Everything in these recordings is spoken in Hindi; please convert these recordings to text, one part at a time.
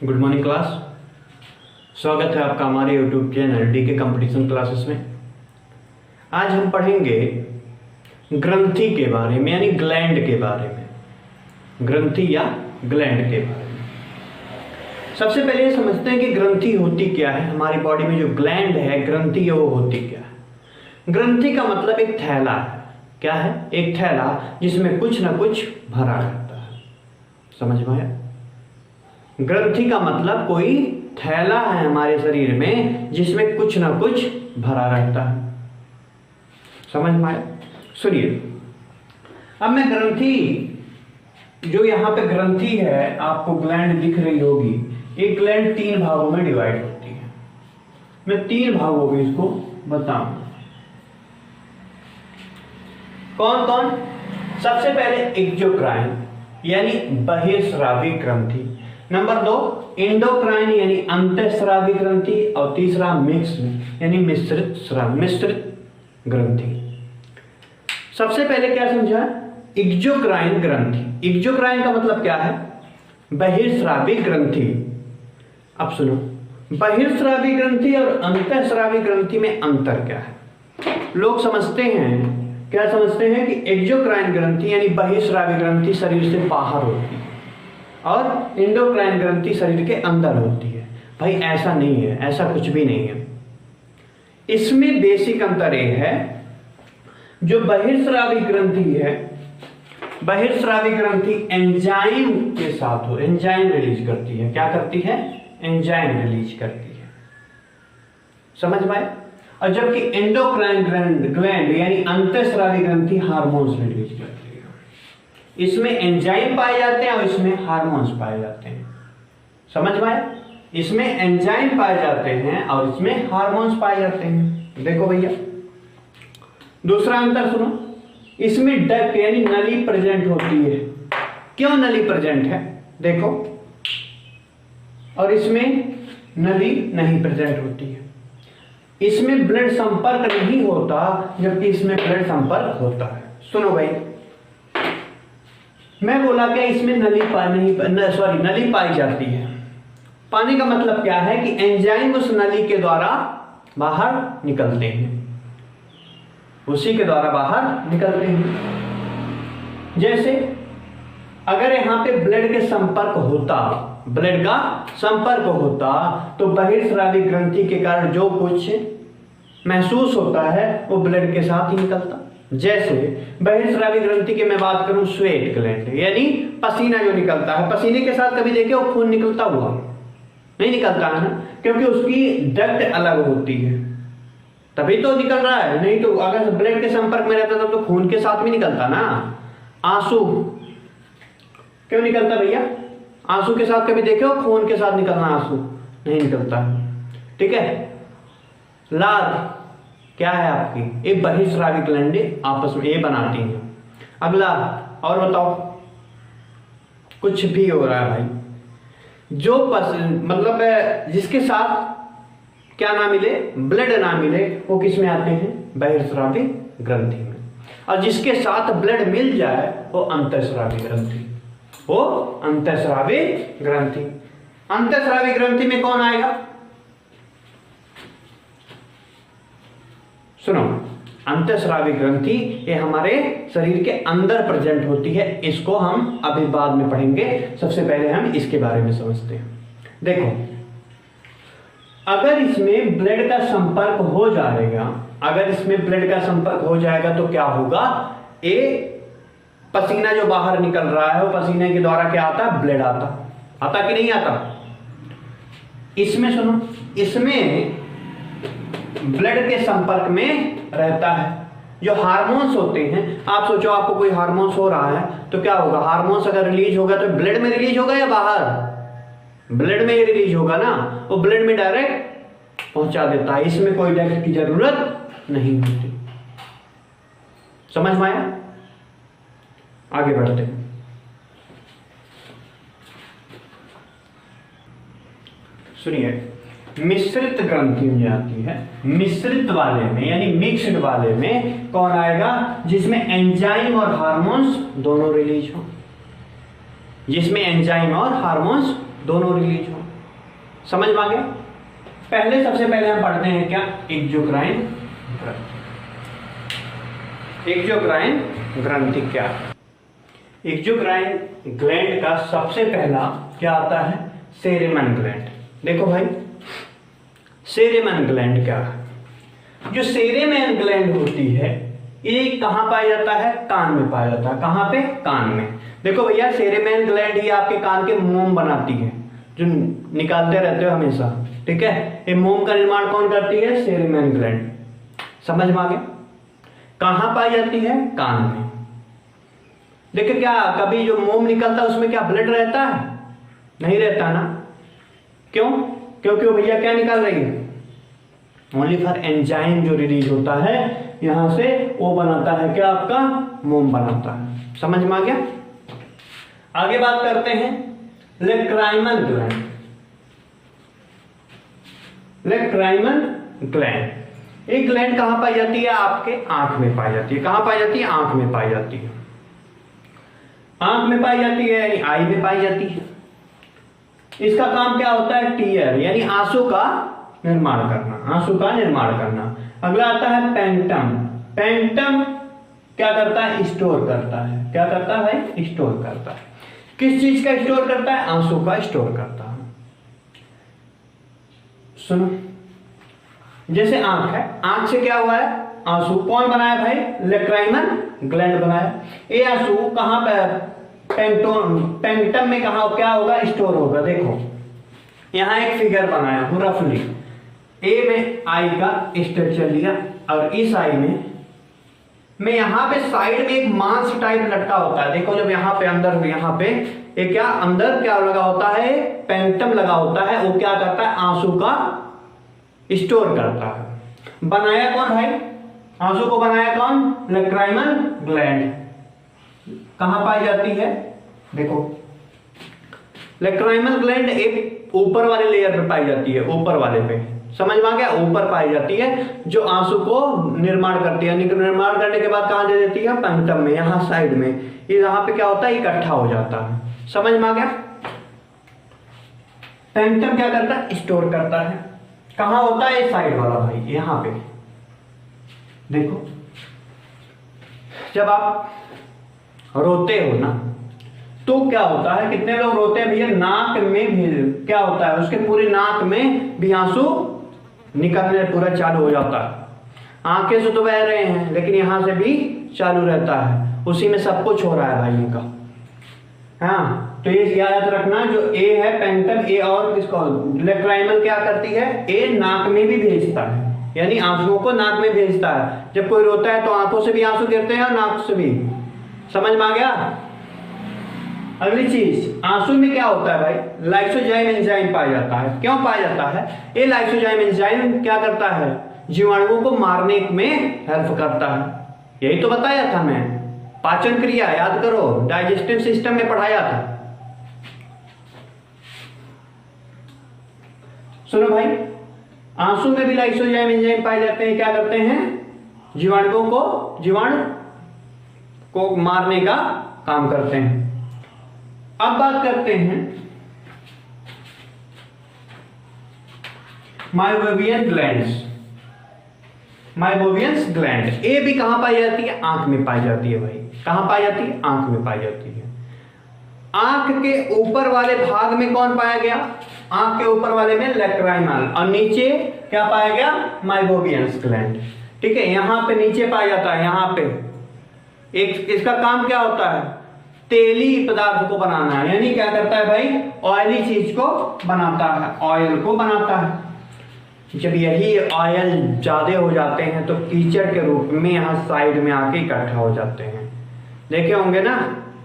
Good morning class. स्वागत है आपका हमारे YouTube channel DK competition classes में। आज हम पढ़ेंगे ग्रंथि के बारे में, यानी ग्लैंड के बारे में, ग्रंथि या ग्लैंड के बारे में। सबसे पहले ये समझते हैं कि ग्रंथि होती क्या है। हमारी बॉडी में जो ग्लैंड है, ग्रंथि है, वो होती क्या है। ग्रंथि का मतलब एक थैला है। क्या है? एक थैला जिसमें कुछ ना कुछ भरा रहता है। समझ में आया? ग्रंथि का मतलब कोई थैला है हमारे शरीर में जिसमें कुछ ना कुछ भरा रहता है। समझ में आया? सुनिए, अब मैं ग्रंथि, जो यहां पे ग्रंथि है, आपको ग्लैंड दिख रही होगी। एक ग्लैंड 3 भागों में डिवाइड होती है। मैं 3 भागों में इसको बताऊंगा। कौन कौन? सबसे पहले एक्सोक्राइन यानी बहिर्स्रावी ग्रंथि, नंबर 2 इंडोक्राइन यानी अंतःस्रावी ग्रंथि, और तीसरा मिक्स यानी मिश्रित ग्रंथि। सबसे पहले क्या समझा? एक्सोक्राइन ग्रंथि। एक्सोक्राइन का मतलब क्या है? बहिर्स्रावी ग्रंथि। अब सुनो, बहिर्स्रावी ग्रंथि और अंतःस्रावी ग्रंथि में अंतर क्या है? लोग समझते हैं, क्या समझते हैं कि एक्सोक्राइन ग्रंथि यानी बहिर्स्रावी ग्रंथि शरीर से बाहर होती है और इंडोक्राइन ग्रंथि शरीर के अंदर होती है। भाई ऐसा नहीं है, ऐसा कुछ भी नहीं है। इसमें बेसिक अंतर यह है, जो बहिर्स्रावी ग्रंथि है, बहिर्स्रावी ग्रंथि एंजाइम के साथ हो, एंजाइम रिलीज करती है। क्या करती है? एंजाइम रिलीज करती है। समझ में आए? और जबकि एंडोक्राइन ग्लैंड यानी अंतःस्रावी ग्रंथि हार्मोन्स रिलीज करती है। इसमें एंजाइम पाए जाते हैं और इसमें हार्मोन्स पाए जाते हैं। समझ में आए? इसमें एंजाइम पाए जाते हैं और इसमें हार्मोन्स पाए जाते हैं। देखो भैया, दूसरा अंतर सुनो, इसमें डक्ट यानी नली प्रेजेंट होती है। क्यों नली प्रेजेंट है? देखो, और इसमें नली नहीं प्रेजेंट होती है। इसमें ब्लड संपर्क नहीं होता, जबकि इसमें ब्लड संपर्क होता है। सुनो भाई, मैं बोला क्या? इसमें नली पाई जाती है। पाने का मतलब क्या है कि एंजाइम उस नली के द्वारा बाहर निकलते हैं, उसी के द्वारा बाहर निकलते हैं। जैसे अगर यहां पे ब्लड का संपर्क होता तो बहिर्स्रावी ग्रंथि के कारण जो कुछ महसूस होता है वो ब्लड के साथ ही निकलता। जैसे बहिर्स्रावी ग्रंथि की मैं बात करूं, स्वेट ग्लैंड यानी पसीना जो निकलता है, पसीने के साथ कभी देखे वो खून निकलता हुआ? नहीं निकलता है ना, क्योंकि उसकी डक्ट अलग होती है, तभी तो निकल रहा है। नहीं तो अगर ब्लड के संपर्क में रहता तो खून के साथ भी निकलता ना। आंसू क्यों निकलता भैया? आंसू के साथ कभी देखे हो खून के साथ निकलना? आंसू नहीं निकलता है। ठीक है। लार क्या है आपकी? एक बहिर्स्रावी ग्लैंड आपस में ये बनाती हैं। अगला और बताओ, कुछ भी हो रहा है भाई, जो मतलब जिसके साथ क्या ना मिले, ब्लड ना मिले, वो किस में आते हैं? बहिर्स्रावी ग्रंथि में। और जिसके साथ ब्लड मिल जाए वो अंतःस्रावी ग्रंथि, वो अंतःस्रावी ग्रंथि। अंतःस्रावी ग्रंथि में कौन आएगा? सुनो, अंतःस्रावी ग्रंथि ये हमारे शरीर के अंदर प्रेजेंट होती है। इसको हम अभी बाद में पढ़ेंगे। सबसे पहले हम इसके बारे में समझते हैं। देखो, अगर इसमें ब्लड का संपर्क हो जाएगा, अगर इसमें ब्लड का संपर्क हो जाएगा तो क्या होगा? पसीना जो बाहर निकल रहा है, वो पसीने के द्वारा क्या आता? ब्लड आता कि नहीं आता? इसमें सुनो, इसमें ब्लड के संपर्क में रहता है जो हार्मोन्स होते हैं। आप सोचो, आपको कोई हार्मोन्स हो रहा है तो क्या होगा? हार्मोन्स अगर रिलीज होगा तो ब्लड में रिलीज होगा या बाहर? ब्लड में ही रिलीज होगा ना, वो ब्लड में डायरेक्ट पहुंचा देता है। इसमें कोई डक्ट की जरूरत नहीं होती। समझ में आया? आगे बढ़ते हैं। सुनिए, मिश्रित ग्रंथि में आती है। मिश्रित वाले में यानी मिक्स्ड वाले में कौन आएगा? जिसमें एंजाइम और हार्मोन्स दोनों रिलीज हो, जिसमें एंजाइम और हार्मोन्स दोनों रिलीज हो। समझ में आ गया? पहले सबसे पहले हम पढ़ते हैं क्या, एक्सोक्राइन ग्रंथि। एक्सोक्राइन ग्रंथि क्या है? एक्सोक्राइन ग्लैंड का सबसे पहला क्या आता है, सेरेमन ग्लैंड। देखो भाई, सेरेमन ग्लैंड क्या है? जो सेरेमन ग्लैंड होती है ये कहाँ पाया जाता है, कान में पाया जाता है। कहाँ पे, कान में। देखो भैया, सेरेमन ग्लैंड ही आपके कान के मोम बनाती है, जो निकालते रहते हो हमेशा, ठीक है। ये मोम का निर्माण कौन करती है, सेरेमन ग्लैंड। समझ में आ गया? कहाँ पाई जाती है, कान में। देखिए, क्या कभी जो मोम निकलता है उसमें क्या ब्लड रहता है, नहीं रहता ना। क्यों? क्योंकि वो भैया क्या निकाल रही है, ओनली फॉर एंजाइम जो रिलीज होता है यहां से, वो बनाता है क्या, आपका मोम बनाता है। समझ में आ गया? आगे बात करते हैं लेक्राइमल ग्लैंड। लेक्राइमल ग्लैंड, एक ग्लैंड कहां पाई जाती है, आपके आंख में पाई जाती है। कहां पाई जाती है, आंख में पाई जाती है। आंख में पाई जाती है यानी आई में पाई जाती है। इसका काम क्या होता है, टीयर यानी आंसू का निर्माण करना, आंसू का निर्माण करना। अगला आता है पेंटम। पेंटम क्या करता है, स्टोर करता है। क्या करता है, स्टोर करता है। किस चीज का स्टोर करता है, आंसू का स्टोर करता है। सुनो, जैसे आंख है, आंख से क्या हुआ है, आंसू। कौन बनाया भाई, लेक्राइमल ग्लैंड बनाया। ये आंसू कहां पे, पेंटम में कहा क्या होगा, स्टोर होगा। देखो यहां एक फिगर बनाया हूं रफली। ए में आई का स्ट्रक्चर लिया और इस आई में मैं यहां पे साइड में एक मांस टाइप लटका होता है। देखो जब यहां पे अंदर, यहां पे एक क्या अंदर क्या लगा होता है, पेंटम लगा होता है। वो क्या करता है, आंसू का स्टोर करता है। बनाया कौन भाई, आंसू को बनाया कौन, लेक्राइमल ग्लैंड। कहां पाई जाती है, देखो लेक्राइमल ग्लैंड एक ऊपर वाले लेयर पे पाई जाती है, ऊपर वाले पे। समझ में आ गया, ऊपर पाई जाती है, जो आंसू को निर्माण करती है। निर्माण करने के बाद कहां दे देती है, पेंटम में, यहां साइड में। ये यहां पे क्या होता है, इकट्ठा हो जाता है। समझ में आ गया? पेंटम क्या करता है, स्टोर करता है। कहां होता है, साइड वाला भाई, यहां पे। देखो जब आप रोते हो ना, तो क्या होता है, कितने लोग रोते हैं भैया, नाक में भी क्या होता है, उसके पूरे नाक में भी आंसू निकलने पूरा चालू हो जाता है। आंखें से तो बह रहे हैं लेकिन यहां से भी चालू रहता है, उसी में सब कुछ हो रहा है भाई इनका। हाँ, तो ये याद रखना, जो ए है पेंटम, ए और किसको, लेक्राइमल क्या करती है, ए नाक में भी भेजता है, यानी आंसुओं को नाक में भेजता है। जब कोई रोता है तो आंखों से भी आंसू गिरते हैं और नाक से भी। समझ में आ गया? अगली चीज, आंसू में क्या होता है भाई, लाइसोजाइम एंजाइम पाया जाता है। क्यों पाया जाता है, ये लाइसोजाइम एंजाइम क्या करता है, जीवाणुओं को मारने में हेल्प करता है। यही तो बताया था मैं, पाचन क्रिया याद करो, डाइजेस्टिव सिस्टम में पढ़ाया था। सुनो भाई, आंसू में भी लाइसोजाइम एंजाइम पाए जाते हैं। क्या करते हैं, जीवाणुओं को मारने का काम करते हैं। अब बात करते हैं माइबोवियन ग्लैंड्स। माइबोवियंस ग्लैंड, ये भी कहां पाई जाती है, आंख में पाई जाती है भाई। कहां पाई जाती है, आंख में पाई जाती है। आंख के ऊपर वाले भाग में कौन पाया गया, आंख के ऊपर वाले में लेक्राइमल, और नीचे क्या पाया गया, माइबोवियंस ग्लैंड। ठीक है, यहां पे नीचे पाया जाता है। यहां पे एक इसका काम क्या होता है, तेली पदार्थ को बनाना है, यानी क्या करता है भाई, ऑयली चीज को बनाता है, ऑयल को बनाता है। जब यही ऑयल ज्यादा हो जाते हैं तो कीचड़ के रूप में यहाँ साइड में आके इकट्ठा हो जाते हैं। देखे होंगे ना,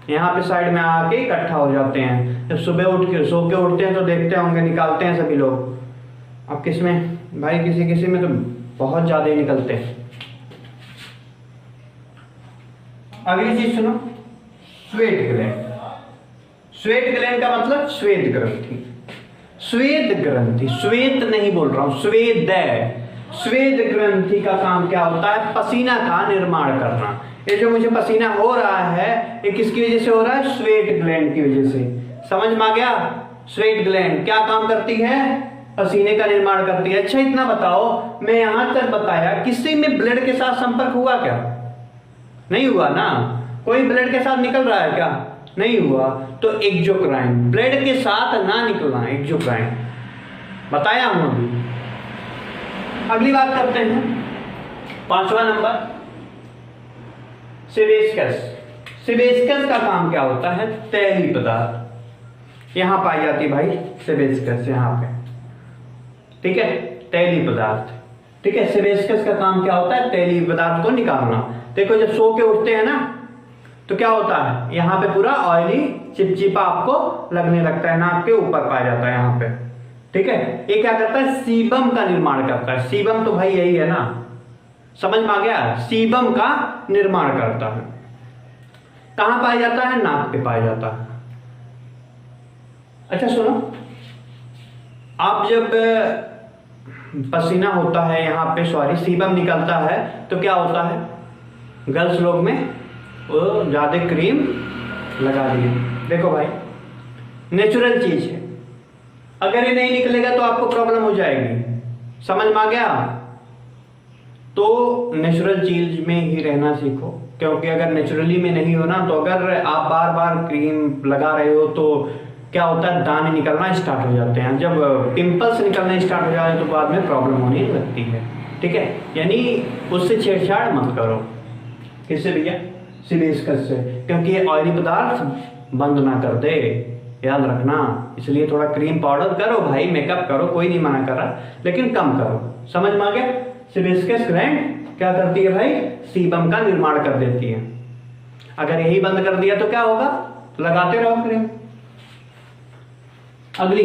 यहाँ पे साइड में आके इकट्ठा हो जाते हैं। जब सुबह उठ के सो के उठते हैं तो देखते होंगे, निकालते हैं सभी लोग। अब किसमें भाई, किसी किसी में तो बहुत ज्यादा ही निकलते हैं। अगली चीज सुनो, श्वेत ग्लैंड। श्वेत ग्लैंड का मतलब श्वेत ग्रंथि। श्वेत ग्रंथि, श्वेत नहीं बोल रहा हूं, श्वेत श्वेत ग्रंथि का काम क्या होता है, पसीना का निर्माण करना। ये जो मुझे पसीना हो रहा है, ये किसकी वजह से हो रहा है, श्वेत ग्लैंड की वजह से। समझ में आ गया, स्वेट ग्लैंड क्या काम करती है? पसीने का निर्माण करती है। अच्छा इतना बताओ, मैं यहां तक बताया, किसी में ब्लड के साथ संपर्क हुआ क्या? नहीं हुआ ना। कोई ब्लड के साथ निकल रहा है क्या? नहीं हुआ। तो एक्सोक्राइन, ब्लड के साथ ना निकलना, एक्सोक्राइन बताया हूं अभी। अगली बात करते हैं, 5वां नंबर, सेबेस्कस। सेबेस्कस का काम क्या होता है? तैलीय पदार्थ यहां पाई जाती है भाई, सेबेस्कस यहां पे, ठीक है, तैलीय पदार्थ। ठीक है, सेबेस्कस का काम क्या होता है? तैलीय पदार्थ को निकालना। देखो जब सो के उठते हैं ना तो क्या होता है, यहाँ पे पूरा ऑयली चिपचिपा आपको लगने लगता है, नाक के ऊपर पाया जाता है यहाँ पे। ठीक है, ये क्या करता है? सीबम का निर्माण करता है। सीबम तो भाई यही है ना, समझ में आ गया? सीबम का निर्माण करता है। कहां पाया जाता है? नाक पे पाया जाता है। अच्छा सुनो, आप जब पसीना होता है यहाँ पे, सॉरी सीबम निकलता है, तो क्या होता है? गर्ल्स लोग में वो ज्यादा क्रीम लगा दिए। देखो भाई नेचुरल चीज है, अगर ये नहीं निकलेगा तो आपको प्रॉब्लम हो जाएगी। समझ में आ गया? तो नेचुरल चीज में ही रहना सीखो, क्योंकि अगर नेचुरली में नहीं हो ना, तो अगर आप बार बार क्रीम लगा रहे हो तो क्या होता है? दाने निकलना स्टार्ट हो जाते हैं। जब पिंपल्स निकलना स्टार्ट हो जाए तो बाद में प्रॉब्लम होने लगती है। ठीक है, यानी उससे छेड़छाड़ मत करो। किससे भैया? सेबेस्कस से, क्योंकि ये ऑयली पदार्थ बंद ना कर दे, याद रखना। इसलिए थोड़ा क्रीम पाउडर करो भाई, मेकअप करो, कोई नहीं मना कर रहा, लेकिन कम करो। समझ में आ गया? सेबेस्कस ग्लैंड क्या करती है भाई? सीबम का निर्माण कर देती है। अगर यही बंद कर दिया तो क्या होगा? लगाते रहो क्रीम। अगली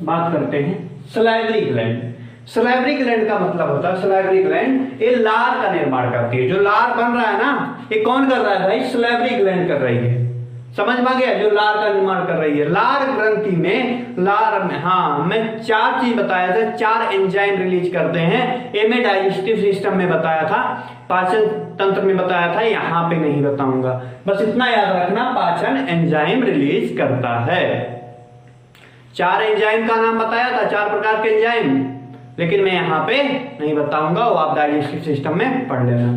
बात करते हैं, सलाइवरी ग्लैंड। सलाइवरी ग्लैंड का मतलब होता है, सलाइवरी ग्लैंड ये लार का निर्माण करती है। जो लार बन रहा है ना, ये कौन कर रहा है भाई? सलाइवरी ग्लैंड कर रही है। समझ में आ गया? जो लार का निर्माण कर रही है। लार ग्रंथि में, लार में, हाँ मैं 4 चीज बताया था, 4 एंजाइम रिलीज करते हैं। ये मैं डाइजेस्टिव सिस्टम में बताया था, पाचन तंत्र में बताया था, यहां पे नहीं बताऊंगा। बस इतना याद रखना, पाचन एंजाइम रिलीज करता है। 4 एंजाइम का नाम बताया था, 4 प्रकार के एंजाइम, लेकिन मैं यहां पे नहीं बताऊंगा, वो आप डाइजेस्टिव सिस्टम में पढ़ लेना।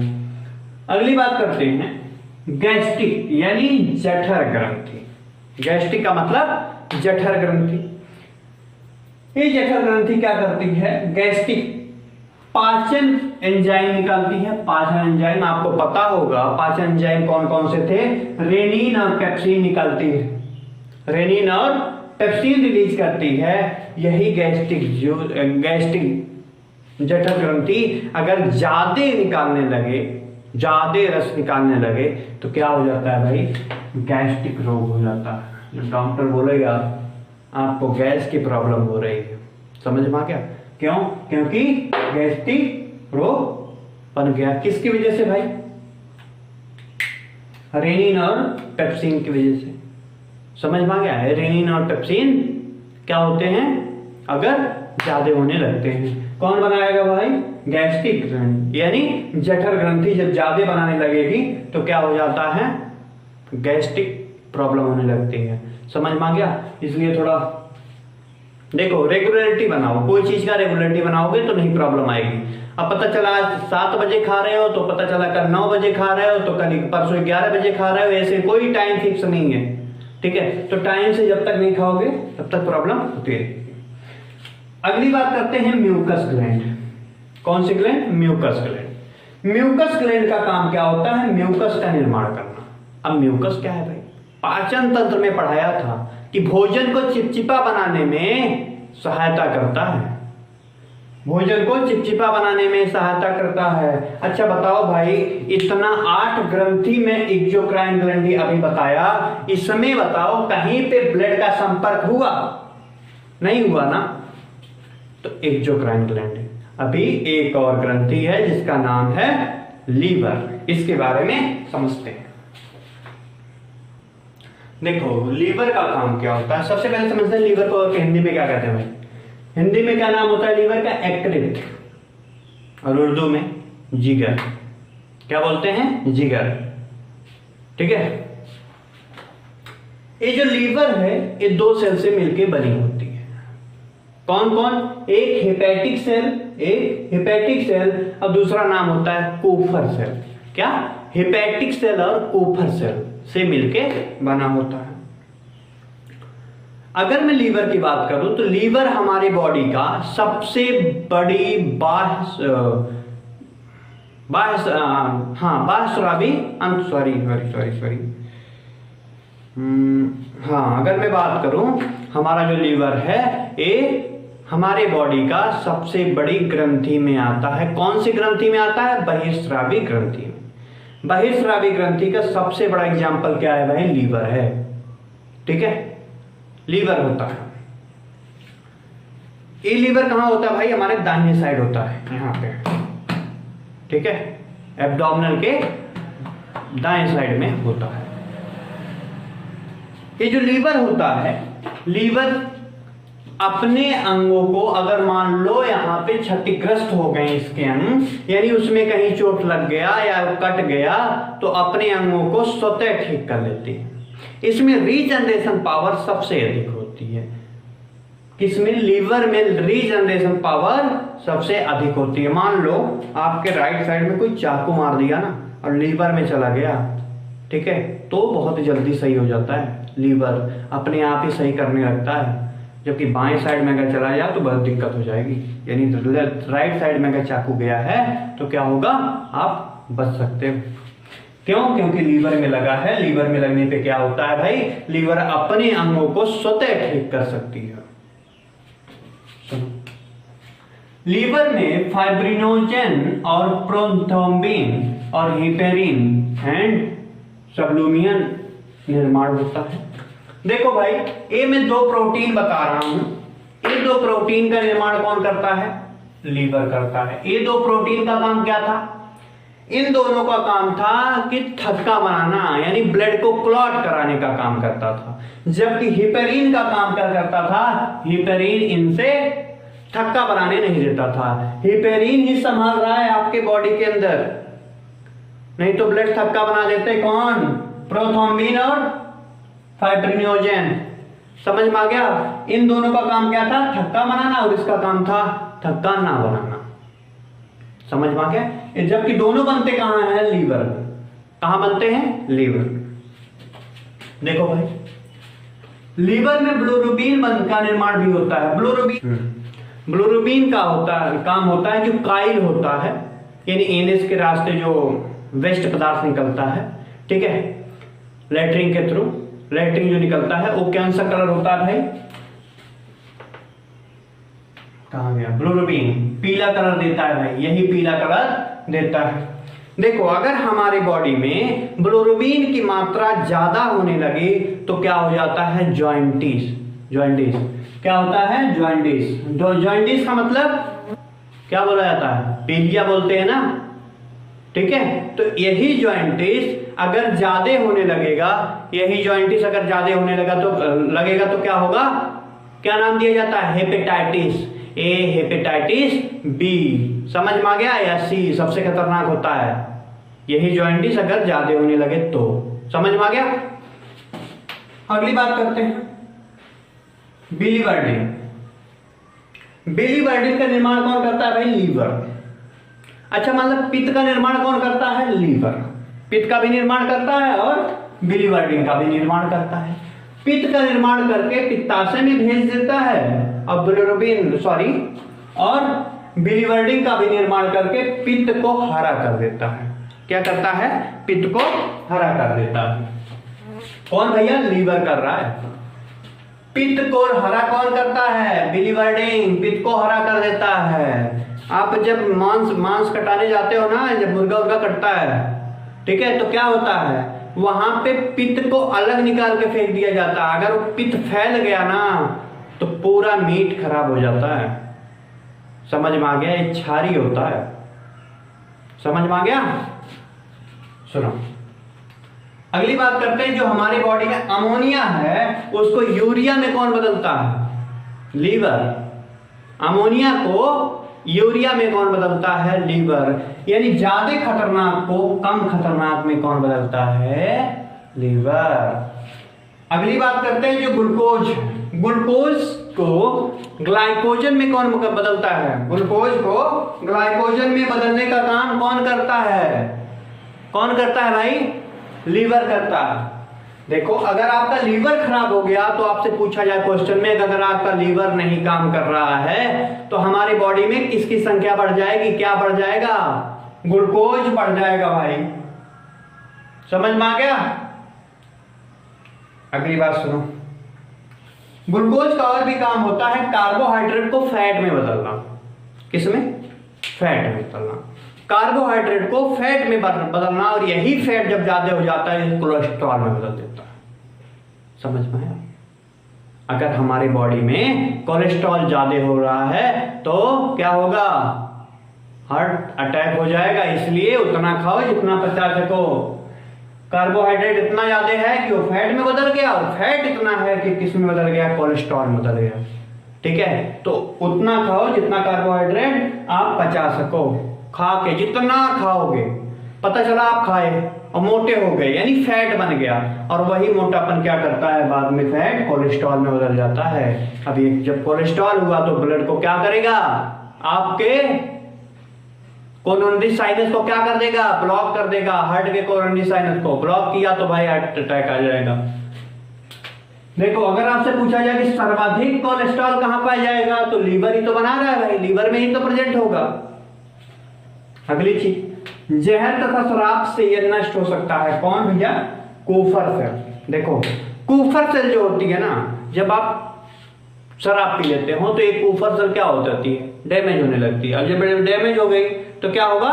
अगली बात करते हैं, गैस्ट्रिक यानी जठर ग्रंथि। गैस्ट्रिक का मतलब जठर ग्रंथि। ये जठर ग्रंथि क्या करती है? गैस्ट्रिक पाचन एंजाइम निकालती है। पाचन एंजाइम आपको पता होगा, पाचन एंजाइम कौन कौन से थे? रेनिन और पेप्सिन निकालती है। रेनिन और पेप्सिन रिलीज करती है। यही गैस्ट्रिक जठर ग्रंथि अगर ज्यादा निकालने लगे, ज्यादा रस निकालने लगे, तो क्या हो जाता है भाई? गैस्ट्रिक रोग हो जाता है। जो डॉक्टर बोलेगा आपको गैस की प्रॉब्लम हो रही है। समझ में आ गया? क्यों? क्योंकि गैस्ट्रिक रोग बन गया। किसकी वजह से भाई? रेनिन और पेप्सिन की वजह से। समझ में आ गया? रेनिन और पेप्सिन क्या होते हैं? अगर ज्यादा होने लगते हैं, कौन बनाएगा भाई? गैस्ट्रिक ग्रंथि यानी जठर ग्रंथि जब ज्यादा बनाने लगेगी तो क्या हो जाता है? गैस्ट्रिक प्रॉब्लम होने लगती है। समझ में आ गया? इसलिए थोड़ा देखो, रेगुलरिटी बनाओ। कोई चीज का रेगुलरिटी बनाओगे तो नहीं प्रॉब्लम आएगी। अब पता चला 7 बजे खा रहे हो तो पता चला कल 9 बजे खा रहे हो, तो कल परसों 11 बजे खा रहे हो, ऐसे कोई टाइम फिक्स नहीं है। ठीक है, तो टाइम से जब तक नहीं खाओगे तब तक प्रॉब्लम होती है। अगली बात करते हैं म्यूकस ग्लैंड। कौन सी gland? Mucus gland. Mucus gland का काम क्या होता है? म्यूकस का निर्माण करना। अब म्यूकस क्या है भाई? पाचन तंत्र में पढ़ाया था कि भोजन को चिपचिपा बनाने में सहायता करता है। भोजन को चिपचिपा बनाने में सहायता करता है। अच्छा बताओ भाई, इतना 8 ग्रंथि में एक्सोक्राइन ग्रंथि अभी बताया, इसमें बताओ कहीं पे ब्लड का संपर्क हुआ? नहीं हुआ ना, तो एक्सोक्राइन ग्लैंड है। अभी एक और ग्रंथि है जिसका नाम है लीवर। इसके बारे में समझते हैं। देखो लीवर का काम क्या होता है, सबसे पहले समझते हैं लीवर को हिंदी में क्या कहते हैं भाई। हिंदी में क्या नाम होता है लीवर का? यकृत, और उर्दू में जिगर। क्या बोलते हैं? जिगर। ठीक है, ये जो लीवर है ये 2 सेल से मिलके बनी होती है। कौन कौन? एक हेपेटिक सेल और दूसरा नाम होता है कोफर सेल। क्या? हेपेटिक सेल और कोफर सेल से मिलके बना होता है। अगर मैं लीवर की बात करूं तो लीवर हमारे बॉडी का सबसे बड़ी बाह्यस्रावी अगर मैं बात करूं, हमारा जो लीवर है ये हमारे बॉडी का सबसे बड़ी ग्रंथि में आता है। कौन सी ग्रंथि में आता है? बहिर्स्रावी ग्रंथि में। बहिर्स्रावी ग्रंथि का सबसे बड़ा एग्जाम्पल क्या है भाई? लीवर है। ठीक है, लीवर होता है। ये लीवर कहां होता है भाई? हमारे दाहिने साइड होता है, यहां पे। ठीक है, एब्डोमिनल के दाएं साइड में होता है। ये जो लीवर होता है, लीवर अपने अंगों को, अगर मान लो यहां पे क्षतिग्रस्त हो गए इसके अंग, यानी उसमें कहीं चोट लग गया या कट गया, तो अपने अंगों को स्वतः ठीक कर लेती है। इसमें रीजनरेशन पावर सबसे अधिक होती है। किसमें? लीवर में रीजनरेशन पावर सबसे अधिक होती है। मान लो आपके राइट साइड में कोई चाकू मार दिया ना और लीवर में चला गया, ठीक है, तो बहुत जल्दी सही हो जाता है। लीवर अपने आप ही सही करने लगता है। जबकि बाएं साइड में अगर चला जाए तो बहुत दिक्कत हो जाएगी। यानी राइट साइड में अगर चाकू गया है तो क्या होगा? आप बच सकते हो। क्यों? क्योंकि लीवर में लगा है। लीवर में लगने पे क्या होता है भाई? लीवर अपने अंगों को स्वतः ठीक कर सकती है। लीवर में फाइब्रिनोजेन और प्रोथ्रोम्बिन और हिपेरिन एंड सबलूमियन निर्माण होता है। देखो भाई, ये मैं 2 प्रोटीन बता रहा हूं। ये 2 प्रोटीन का निर्माण कौन करता है? लीवर करता है। ये 2 प्रोटीन का काम क्या था? इन दोनों का काम था कि थक्का बनाना, यानी ब्लड को क्लॉट कराने का काम करता था। जबकि हिपेरिन का काम क्या करता था? हिपेरिन इनसे थक्का बनाने नहीं देता था। हिपेरिन ही संभाल रहा है आपके बॉडी के अंदर, नहीं तो ब्लड थक्का बना देते कौन? प्रोथ्रोम्बिन और फाइब्रिनोजेन। समझ में आ गया? इन दोनों का काम क्या था? थक्का बनाना, और इसका काम था थक्का ना बनाना। समझ में आ गया? जबकि दोनों बनते कहां हैं? लीवर। कहां बनते हैं? लीवर। देखो भाई, लीवर में ब्लोरुबिन का निर्माण भी होता है। ब्लोरुबिन का काम होता है जो काइल होता है, यानी एनएस के रास्ते जो वेस्ट पदार्थ निकलता है, ठीक है, लैट्रिन के थ्रू लैट्रिन जो निकलता है वो कौन सा कलर होता है भाई? कहां गया? ब्लोरुबिन पीला कलर देता है भाई, यही पीला कलर देता है। देखो, अगर हमारे बॉडी में ब्लोरुबिन की मात्रा ज्यादा होने लगी तो क्या हो जाता है? जॉइंटिस। क्या होता है? जॉइंटिस। जॉइंटिस का मतलब क्या बोला जाता है? पीलिया बोलते हैं ना, ठीक है। तो यही जॉइंटिस अगर ज्यादा होने लगेगा, यही जॉइंटिस अगर ज्यादा होने लगेगा तो क्या होगा? क्या नाम दिया जाता है? Hepatitis A, hepatitis B. समझ में आ गया? या सी सबसे खतरनाक होता है, यही जॉइंटिस अगर ज्यादा होने लगे तो। समझ में आ गया? अगली बात करते हैं, बिलीवर्डिन। बिलीवर्डिन का निर्माण कौन करता है भाई? लीवर। अच्छा, मतलब पित्त का निर्माण कौन करता है? लीवर। पित्त का भी निर्माण करता है और बिलीवर्डिन का भी निर्माण करता है। पित्त का निर्माण करके पित्ताशय में भेज देता है, और बिलीवर्डिन का भी निर्माण करके पित्त को हरा कर देता है। क्या करता है? पित्त को हरा कर देता है। कौन भैया? लीवर कर रहा है। पित्त को हरा कौन करता है? बिलीवर्डिन पित्त को हरा कर देता है। आप जब मांस कटाने जाते हो ना, जब मुर्गा कटता है, ठीक है, तो क्या होता है? वहां पे पित्त को अलग निकाल के फेंक दिया जाता है। अगर वो पित्त फैल गया ना तो पूरा मीट खराब हो जाता है। समझ में आ गया? ये क्षारी होता है। समझ में आ गया? सुनो, अगली बात करते हैं, जो हमारी बॉडी में अमोनिया है उसको यूरिया में कौन बदलता है? लीवर। अमोनिया को यूरिया में कौन बदलता है? लीवर। यानी ज्यादा खतरनाक को कम खतरनाक में कौन बदलता है? लीवर। अगली बात करते हैं जो ग्लूकोज है। ग्लूकोज को ग्लाइकोजन में कौन बदलता है? ग्लूकोज को ग्लाइकोजन में बदलने का काम कौन करता है? कौन करता है भाई? लीवर करता है। देखो, अगर आपका लीवर खराब हो गया तो आपसे पूछा जाए क्वेश्चन में, अगर आपका लीवर नहीं काम कर रहा है तो हमारी बॉडी में किसकी संख्या बढ़ जाएगी? क्या बढ़ जाएगा? ग्लूकोज बढ़ जाएगा भाई। समझ में आ गया? अगली बात सुनो, ग्लूकोज का और भी काम होता है कार्बोहाइड्रेट को फैट में बदलना। किसमें? फैट में बदलना। कार्बोहाइड्रेट को फैट में बदलना, और यही फैट जब ज्यादा हो जाता है कोलेस्ट्रॉल में बदल देता है। समझ में आया? अगर हमारी बॉडी में कोलेस्ट्रॉल ज्यादा हो रहा है तो क्या होगा? हार्ट अटैक हो जाएगा। इसलिए उतना खाओ जितना पचा सको। कार्बोहाइड्रेट इतना ज्यादा है कि वो फैट में बदल गया, और फैट इतना है कि किस में बदल गया? कोलेस्ट्रॉल में बदल गया। ठीक है, तो उतना खाओ जितना कार्बोहाइड्रेट आप पचा सको। खा के जितना खाओगे, पता चला आप खाए और मोटे हो गए, यानी फैट बन गया, और वही मोटापन क्या करता है? बाद में फैट कोलेस्ट्रॉल में बदल जाता है। अब ये जब कोलेस्ट्रॉल हुआ तो ब्लड को क्या करेगा? आपके कोरोनरी साइनस को क्या कर देगा? ब्लॉक कर देगा। हार्ट के कोरोनरी साइनस को ब्लॉक किया तो भाई हार्ट अटैक आ जाएगा। देखो, अगर आपसे पूछा जाए कि सर्वाधिक कोलेस्ट्रॉल कहां पाया जाएगा, तो लीवर ही तो बना रहा है भाई, लीवर में ही तो प्रेजेंट होगा। अगली चीज, जहर तथा शराब से यह नष्ट हो सकता है। कौन भैया? Kupffer cell. देखो, कूफर सेल जो होती है ना, जब आप शराब पी लेते हो तो एक कूफर सेल क्या हो जाती है? डैमेज होने लगती है। अब जब डैमेज हो गई तो क्या होगा?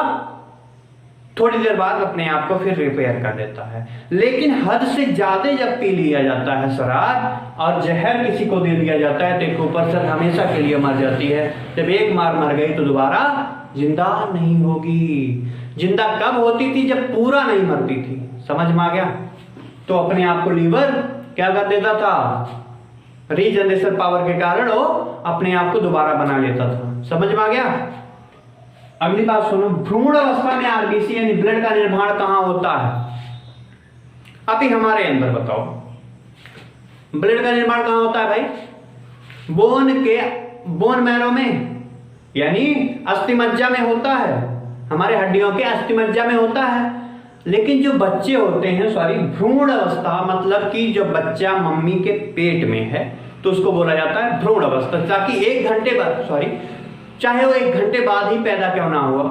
थोड़ी देर बाद अपने आप को फिर रिपेयर कर देता है। लेकिन हद से ज्यादा जब पी लिया जाता है शराब और जहर किसी को दे दिया जाता है तो एक कूफर सेल हमेशा के लिए मर जाती है। जब एक मार मर गई तो दोबारा जिंदा नहीं होगी। जिंदा कब होती थी? जब पूरा नहीं मरती थी। समझ में आ गया? तो अपने आप को लीवर क्या कर देता था? रीजनरेशन पावर के कारण वो अपने आप को दोबारा बना लेता था। समझ में आ गया? अगली बात सुनो, भ्रूण अवस्था में आरबीसी यानी ब्लड का निर्माण कहां होता है? अभी हमारे अंदर बताओ, ब्लड का निर्माण कहां होता है भाई? बोन मैरो में, यानी अस्थिमज्जा में होता है। हमारे हड्डियों के अस्थिमज्जा में होता है। लेकिन जो बच्चे होते हैं, भ्रूण अवस्था, मतलब कि जो बच्चा मम्मी के पेट में है तो उसको बोला जाता है भ्रूण अवस्था। ताकि 1 घंटे बाद, चाहे वो 1 घंटे बाद ही पैदा क्यों ना हुआ,